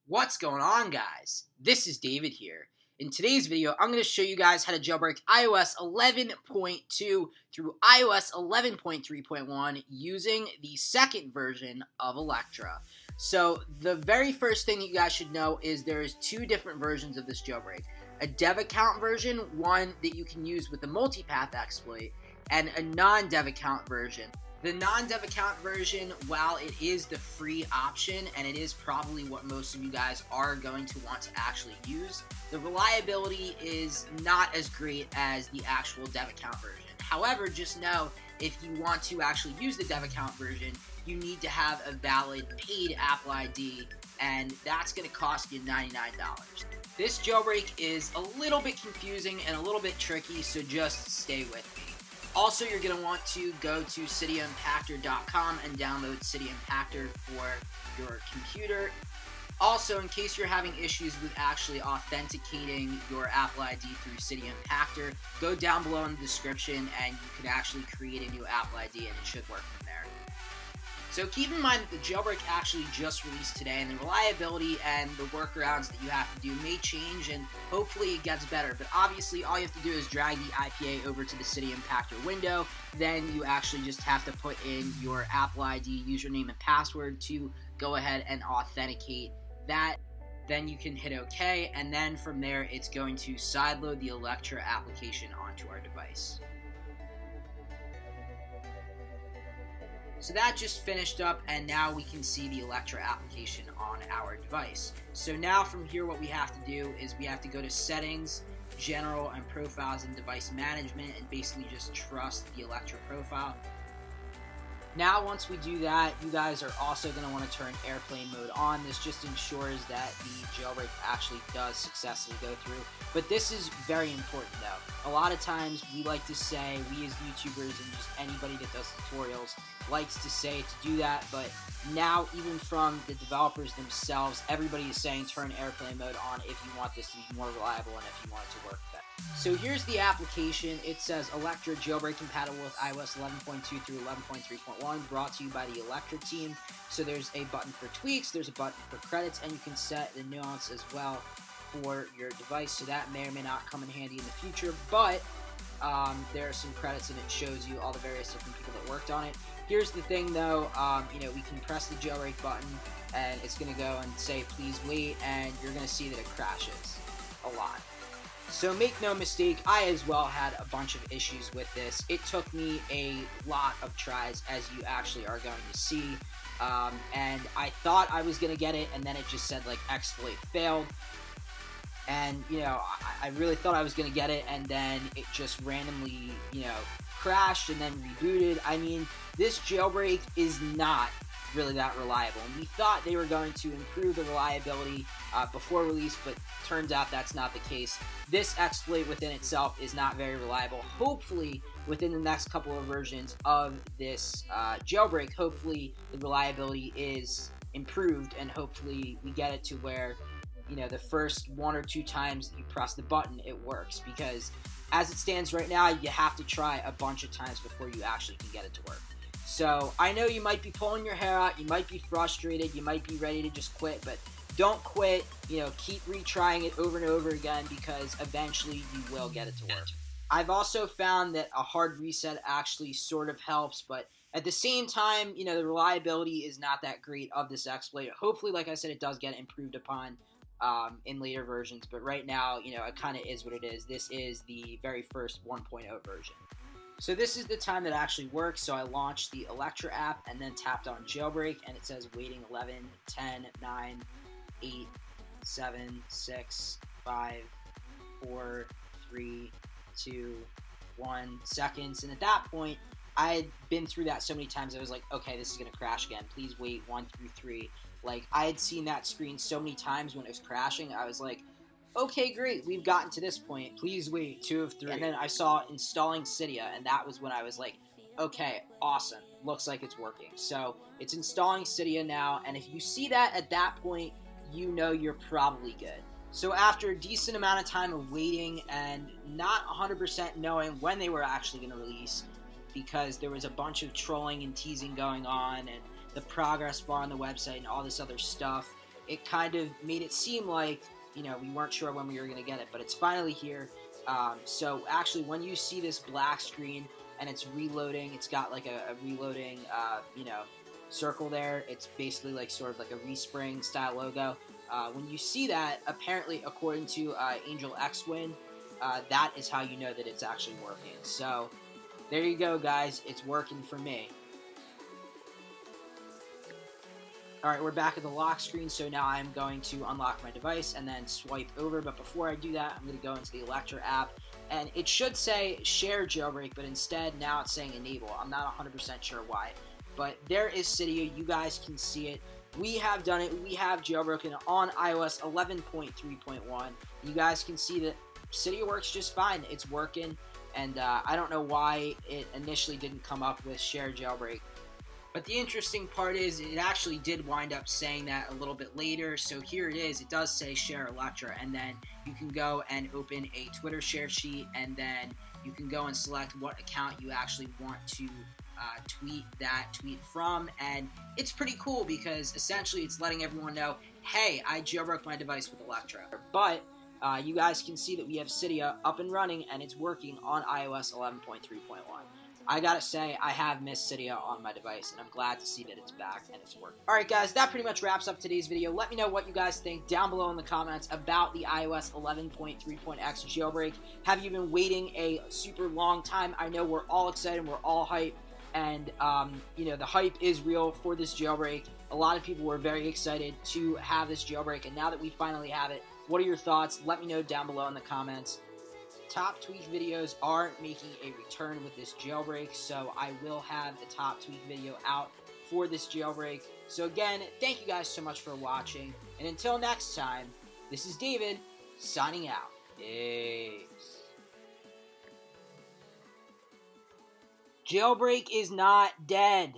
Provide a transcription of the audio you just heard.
What's going on, guys? This is David here. In today's video, I'm going to show you guys how to jailbreak iOS 11.2 through iOS 11.3.1 using the second version of Electra. So the very first thing that you guys should know is there's two different versions of this jailbreak. A dev account version, one that you can use with the multipath exploit, and a non-dev account version. The non-dev account version, while it is the free option, and it is probably what most of you guys are going to want to actually use, the reliability is not as great as the actual dev account version. However, just know, if you want to actually use the dev account version, you need to have a valid paid Apple ID, and that's going to cost you $99. This jailbreak is a little bit confusing and a little bit tricky, so just stay with me. Also, you're going to want to go to cityimpactor.com and download City Impactor for your computer. Also, in case you're having issues with actually authenticating your Apple ID through City Impactor, go down below in the description and you can actually create a new Apple ID and it should work from there. So keep in mind that the jailbreak actually just released today, and the reliability and the workarounds that you have to do may change, and hopefully it gets better. But obviously, all you have to do is drag the IPA over to the City Impactor window. Then you actually just have to put in your Apple ID username and password to go ahead and authenticate that. Then you can hit OK, and then from there, it's going to sideload the Electra application onto our device. So that just finished up, and now we can see the Electra application on our device. So now from here, what we have to do is we have to go to Settings, General, and Profiles and Device Management, and basically just trust the Electra profile. Now, once we do that, you guys are also going to want to turn airplane mode on. This just ensures that the jailbreak actually does successfully go through. But this is very important, though. A lot of times, we like to say, we as YouTubers and just anybody that does tutorials likes to say to do that, but now even from the developers themselves, everybody is saying turn airplane mode on if you want this to be more reliable and if you want it to work better. So here's the application. It says Electra jailbreak compatible with iOS 11.2 through 11.3.1, brought to you by the Electra team. So there's a button for tweaks, there's a button for credits, and you can set the nuance as well for your device, so that may or may not come in handy in the future, but there are some credits and it shows you all the various different people that worked on it. Here's the thing though, we can press the jailbreak button and it's going to go and say please wait, and you're going to see that it crashes a lot. So make no mistake, I as well had a bunch of issues with this. It took me a lot of tries, as you actually are going to see, and I thought I was going to get it, and then it just said like exploit failed. And, I really thought I was going to get it, and then it just randomly, crashed and then rebooted. I mean, this jailbreak is not really that reliable, and we thought they were going to improve the reliability before release, but turns out that's not the case. This exploit within itself is not very reliable. Hopefully, within the next couple of versions of this jailbreak, hopefully the reliability is improved, and hopefully we get it to where the first one or two times that you press the button, it works, because as it stands right now, you have to try a bunch of times before you actually can get it to work. So I know you might be pulling your hair out, you might be frustrated, you might be ready to just quit, but don't quit, keep retrying it over and over again, because eventually you will get it to work. I've also found that a hard reset actually sort of helps, but at the same time, the reliability is not that great of this exploit. Hopefully, like I said, it does get improved upon in later versions, but right now, it kind of is what it is. This is the very first 1.0 version. So this is the time that actually works. So I launched the Electra app and then tapped on jailbreak, and it says waiting 11, 10, 9, 8, 7, 6, 5, 4, 3, 2, 1 seconds. And at that point, I had been through that so many times, I was like, okay, this is going to crash again. Please wait 1 through 3. Like, I had seen that screen so many times when it was crashing, I was like, okay, great, we've gotten to this point. Please wait 2 of 3. And then I saw installing Cydia, and that was when I was like, okay, awesome. Looks like it's working. So it's installing Cydia now, and if you see that at that point, you're probably good. So after a decent amount of time of waiting and not 100% knowing when they were actually going to release, because there was a bunch of trolling and teasing going on, and the progress bar on the website and all this other stuff, it kind of made it seem like, we weren't sure when we were going to get it, but it's finally here. So actually, when you see this black screen and it's reloading, it's got like a reloading, circle there. It's basically like sort of like a respring style logo. When you see that, apparently, according to Angel X-Win, that is how you know that it's actually working. So there you go, guys. It's working for me. Alright, we're back at the lock screen, so now I'm going to unlock my device and then swipe over, but before I do that, I'm going to go into the Electra app, and it should say share jailbreak, but instead now it's saying enable. I'm not 100% sure why, but there is Cydia. You guys can see it. We have done it. We have jailbroken on iOS 11.3.1. You guys can see that Cydia works just fine. It's working, and I don't know why it initially didn't come up with share jailbreak. But the interesting part is it actually did wind up saying that a little bit later. So here it is. It does say share Electra, and then you can go and open a Twitter share sheet, and then you can go and select what account you actually want to tweet that tweet from. And it's pretty cool because essentially it's letting everyone know, hey, I jailbroke my device with Electra. But you guys can see that we have Cydia up and running, and it's working on iOS 11.3.1. I gotta say, I have missed Cydia on my device, and I'm glad to see that it's back and it's working. Alright guys, that pretty much wraps up today's video. Let me know what you guys think down below in the comments about the iOS 11.3.x jailbreak. Have you been waiting a super long time? I know we're all excited, we're all hyped, and the hype is real for this jailbreak. A lot of people were very excited to have this jailbreak, and now that we finally have it, what are your thoughts? Let me know down below in the comments. Top tweak videos are making a return with this jailbreak, so I will have the top tweak video out for this jailbreak. So again, thank you guys so much for watching, and until next time, this is David, signing out. Peace. Jailbreak is not dead.